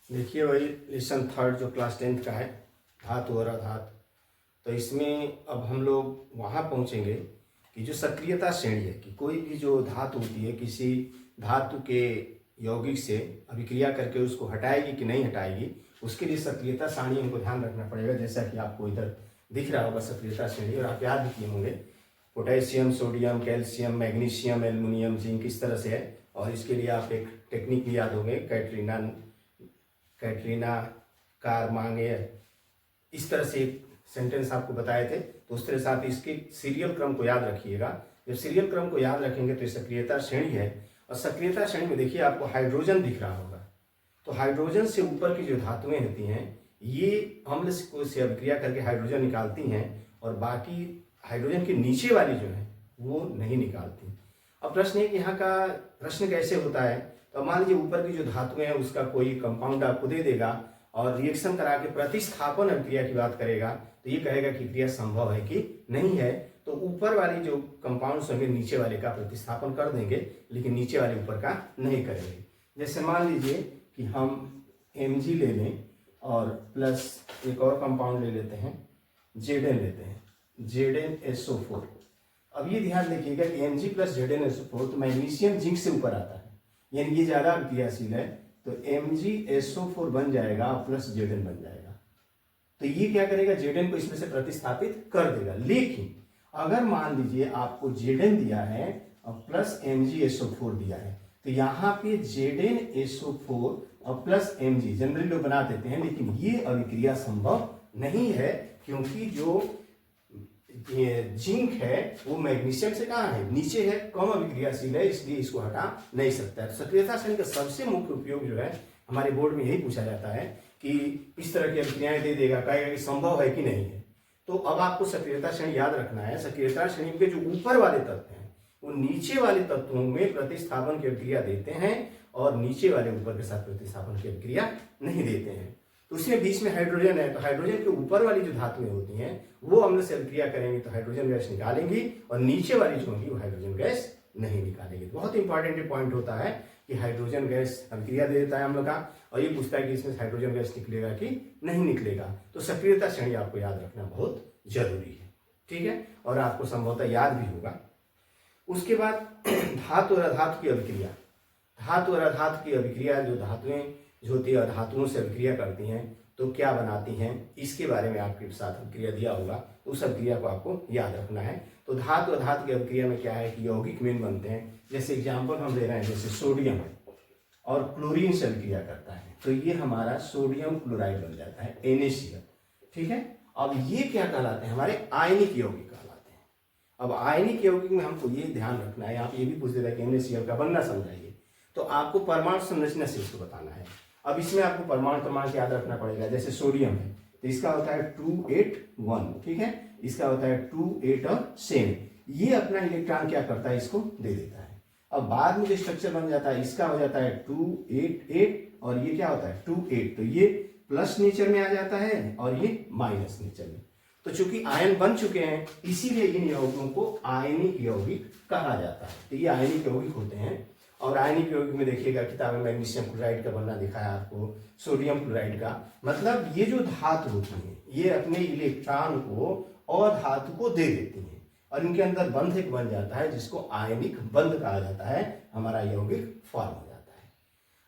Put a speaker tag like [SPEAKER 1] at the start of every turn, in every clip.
[SPEAKER 1] देखिए वही lesson third जो क्लास 10th का है, धातु और अधातु। तो इसमें अब हम लोग वहाँ पहुँचेंगे कि जो सक्रियता श्रेणी है कि कोई भी जो धातु होती है किसी धातु के यौगिक से अभिक्रिया करके उसको हटाएगी कि नहीं हटाएगी, उसके लिए सक्रियता सारणी हमको ध्यान रखना पड़ेगा। जैसा कि आपको इधर दिख रहा होगा सक्रियता श्रेणी, और आप याद भी किए होंगे potassium, sodium, calcium, magnesium, aluminium, zinc, इस तरह से है। और इसके लिए आप एक टेक्निक भी याद होंगे, कैटरीना कारमांगे, इस तरह से एक सेंटेंस आपको बताए थे। तो उस तरह से आप इसके सीरियल क्रम को याद रखिएगा। जब सीरियल क्रम को याद रखेंगे तो ये सक्रियता श्रेणी है। और सक्रियता श्रेणी में देखिए आपको हाइड्रोजन दिख रहा होगा। तो हाइड्रोजन से ऊपर की जो धातुएं होती हैं ये अम्ल से अभिक्रिया करके हाइड्रोजन निकालती हैं, और बाकी हाइड्रोजन के नीचे वाली जो है वो नहीं निकालती। अब प्रश्न है कि यहाँ का प्रश्न कैसे होता है। तो मान लीजिए ऊपर की जो धातुएं हैं उसका कोई कंपाउंड आपको दे देगा और रिएक्शन करा के प्रतिस्थापन अभिक्रिया की बात करेगा, तो ये कहेगा कि क्रिया संभव है कि नहीं है। तो ऊपर वाली जो कंपाउंड्स होंगे नीचे वाले का प्रतिस्थापन कर देंगे, लेकिन नीचे वाले ऊपर का नहीं करेंगे। जैसे मान लीजिए कि हम Mg ले लें और प्लस एक और कंपाउंड ले लेते हैं, Zn लेते हैं, ZnSO4। अब ये ध्यान रखिएगा कि Mg प्लस ZnSO4 तो मैग्नीशियम जिंक से ऊपर आता है, यानी ये ज्यादा क्रियाशील है। तो MgSO4 बन जाएगा प्लस Zn बन जाएगा। तो ये क्या करेगा, Zn को इसमें से प्रतिस्थापित कर देगा। लेकिन अगर मान लीजिए आपको Zn दिया है और प्लस MgSO4 दिया है, तो यहाँ पे ZnSO4 और प्लस Mg जनरली लोग बना देते हैं, लेकिन ये अभिक्रिया संभव नहीं है, क्योंकि जो जिंक है वो मैग्नीशियम से कहाँ है, नीचे है, कम अभिक्रियाशील है, इसलिए इसको हटा नहीं सकता है। सक्रियता श्रेणी का सबसे मुख्य उपयोग जो है हमारे बोर्ड में यही पूछा जाता है कि इस तरह की अभिक्रियाएं दे देगा, कहेगा कि संभव है कि नहीं है। तो अब आपको सक्रियता श्रेणी याद रखना है। सक्रियता श्रेणी के जो ऊपर वाले तत्व हैं वो नीचे वाले तत्वों में प्रतिस्थापन की अभिक्रिया देते हैं, और नीचे वाले ऊपर के साथ प्रतिस्थापन की अभिक्रिया नहीं देते हैं। तो उसमें बीच में हाइड्रोजन है, तो हाइड्रोजन के ऊपर वाली जो धातुएं होती हैं वो अम्ल से अभिक्रिया करेंगी तो हाइड्रोजन गैस निकालेंगी, और नीचे वाली जो होगी वो हाइड्रोजन गैस नहीं निकालेगी। बहुत इंपॉर्टेंट पॉइंट होता है कि हाइड्रोजन गैस अभिक्रिया दे देता है अम्ल का, और ये पूछता है कि इसमें हाइड्रोजन गैस निकलेगा कि नहीं निकलेगा। तो सक्रियता श्रेणी आपको याद रखना बहुत जरूरी है, ठीक है, और आपको संभवतः याद भी होगा। उसके बाद धातु और अधातु की अभिक्रिया। धातु और अधातु की अभिक्रिया, जो धातुएं जो होती है धातुओं से अभिक्रिया करती हैं तो क्या बनाती हैं, इसके बारे में आपके साथ अभिक्रिया दिया होगा, तो उस अभिक्रिया को आपको याद रखना है। तो धातु और धातु की अभिक्रिया में क्या है कि यौगिक मेन बनते हैं। जैसे एग्जाम्पल हम ले रहे हैं, जैसे सोडियम है और क्लोरीन से अभिक्रिया करता है, तो ये हमारा सोडियम क्लोराइड बन जाता है, NaCl, ठीक है। अब ये क्या कहलाते हैं, हमारे आयनिक यौगिक कहलाते हैं। अब आयनिक यौगिक में हमको ये ध्यान रखना है, आप ये भी पूछ देता है कि NaCl का बनना समझाइए, तो आपको परमाणु संरचना से इसको बताना है। अब इसमें आपको परमाणु क्रमांक याद रखना पड़ेगा। जैसे सोडियम है तो इसका होता है 281, ठीक है, इसका होता है 28 और 7। ये अपना इलेक्ट्रॉन क्या करता है, इसको दे देता है। अब बाद में जो स्ट्रक्चर बन जाता है इसका हो जाता है 288, और ये क्या होता है 28, तो ये प्लस नेचर में आ जाता है और ये माइनस नेचर में। तो चूंकि आयन बन चुके हैं इसीलिए इन यौगिकों को आयनिक यौगिक कहा जाता है। तो ये आयनिक यौगिक होते हैं। और आयनिक यौगिक में देखिएगा किताब में मैग्नीशियम क्लोराइड का बनना दिखाया आपको, सोडियम क्लोराइड का। मतलब ये जो धातु होती है ये अपने इलेक्ट्रॉन को और धातु को दे देती है, और इनके अंदर बंध एक बन जाता है जिसको आयनिक बंध कहा जाता है, हमारा यौगिक फॉर्म हो जाता है।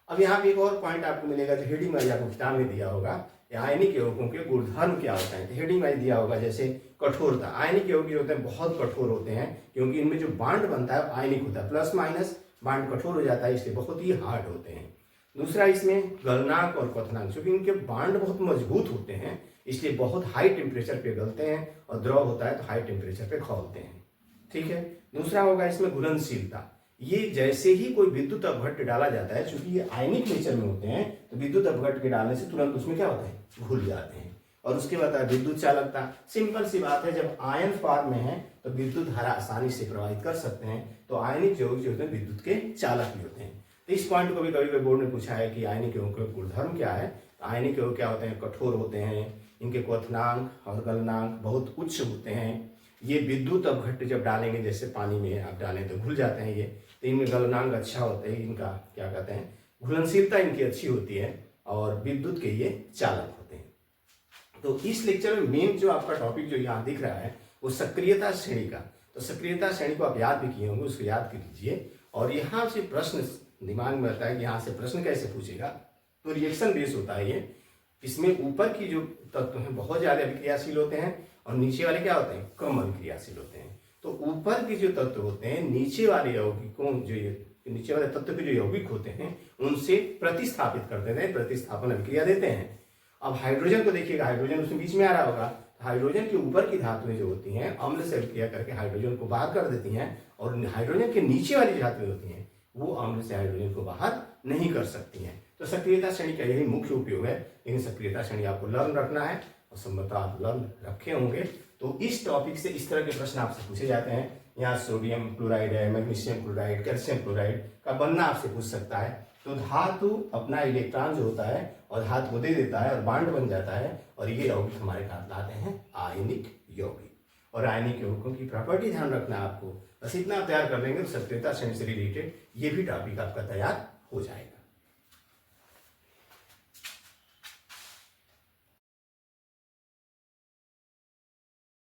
[SPEAKER 1] अब यहाँ पे एक और पॉइंट आपको मिलेगा जो हेडिंग वाइज आपको किताब में दिया होगा, आयनिक यौगिकों के गुणधर्म क्या होता है। तो हेडिंग वाइज दिया होगा, जैसे कठोरता। आयनिक यौगिक होते हैं बहुत कठोर होते हैं, क्योंकि इनमें जो बांड बनता है आयनिक होता है, प्लस माइनस बांड कठोर हो जाता है, इसलिए बहुत ही हार्ड होते हैं। दूसरा इसमें गलनांक और क्वथनांक, क्योंकि इनके बांड बहुत मजबूत होते हैं इसलिए बहुत हाई टेम्परेचर पे गलते हैं, और द्रव होता है तो हाई टेम्परेचर पे खौलते हैं, ठीक है। दूसरा होगा इसमें घुलनशीलता। ये जैसे ही कोई विद्युत अपघट्य डाला जाता है, चूंकि ये आयनिक नेचर में होते हैं तो विद्युत अपघट्य के डालने से तुरंत उसमें क्या होता है, घुल जाते हैं। और उसके बाद विद्युत चालकता। सिंपल सी बात है, जब आयन फॉर्म में है तो विद्युत धारा आसानी से प्रवाहित कर सकते हैं, तो आयनिक यौगिक जो होते हैं विद्युत के चालक भी होते हैं। तो इस पॉइंट को भी कभी बोर्ड ने पूछा है कि आयनिक यौगिक के गुणधर्म क्या है। आयनिक यौगिक क्या होते हैं, कठोर होते हैं, इनके क्वथनांक और गलनांक बहुत उच्च होते हैं। ये विद्युत अपघट्य जब डालेंगे, जैसे पानी में आप डालें तो घुल जाते हैं ये। तो इनमें गलनांक अच्छा होते हैं, इनका क्या कहते हैं, घुलनशीलता इनकी अच्छी होती है, और विद्युत के ये चालक होते हैं। तो इस लेक्चर में मेन जो आपका टॉपिक जो यहाँ दिख रहा है वो सक्रियता श्रेणी का। तो सक्रियता श्रेणी को आप याद भी किए होंगे, उसको याद कर लीजिए। और यहाँ से प्रश्न दिमाग में आता है कि यहाँ से प्रश्न कैसे पूछेगा। तो रिएक्शन बेस होता है ये। इसमें ऊपर की जो तत्व हैं बहुत ज़्यादा अभिक्रियाशील होते हैं और नीचे वाले क्या होते हैं, कम अभिक्रियाशील होते हैं। तो ऊपर के जो तत्व होते हैं, नीचे वाले यौगिकों जो नीचे वाले तत्व के जो यौगिक होते हैं उनसे प्रतिस्थापित कर देते हैं, प्रतिस्थापन अभिक्रिया देते हैं। अब हाइड्रोजन को देखिएगा, हाइड्रोजन उसमें बीच में आ रहा होगा। हाइड्रोजन के ऊपर की धातुएं जो होती हैं अम्ल से अभिक्रिया करके हाइड्रोजन को बाहर कर देती हैं, और हाइड्रोजन के नीचे वाली धातुएं होती हैं वो अम्ल से हाइड्रोजन को बाहर नहीं कर सकती हैं। तो सक्रियता श्रेणी का यही मुख्य उपयोग है। लेकिन सक्रियता श्रेणी आपको लर्न रखना है और संभवतः आप लर्न रखे होंगे। तो इस टॉपिक से इस तरह के प्रश्न आपसे पूछे जाते हैं। यहाँ सोडियम क्लोराइड है, मैग्नीशियम क्लोराइड, कैल्शियम क्लोराइड का बनना आपसे पूछ सकता है। तो धातु अपना इलेक्ट्रॉन जो होता है और धातु को दे देता है और बांड बन जाता है, और ये यौगिक हमारे कहलाते हैं आयनिक यौगिक। और आयनिक यौगिकों की प्रॉपर्टी ध्यान रखना है आपको। बस इतना तैयार कर लेंगे तो सक्रियता श्रेणी से रिलेटेड ये भी टॉपिक आपका तैयार हो जाएगा।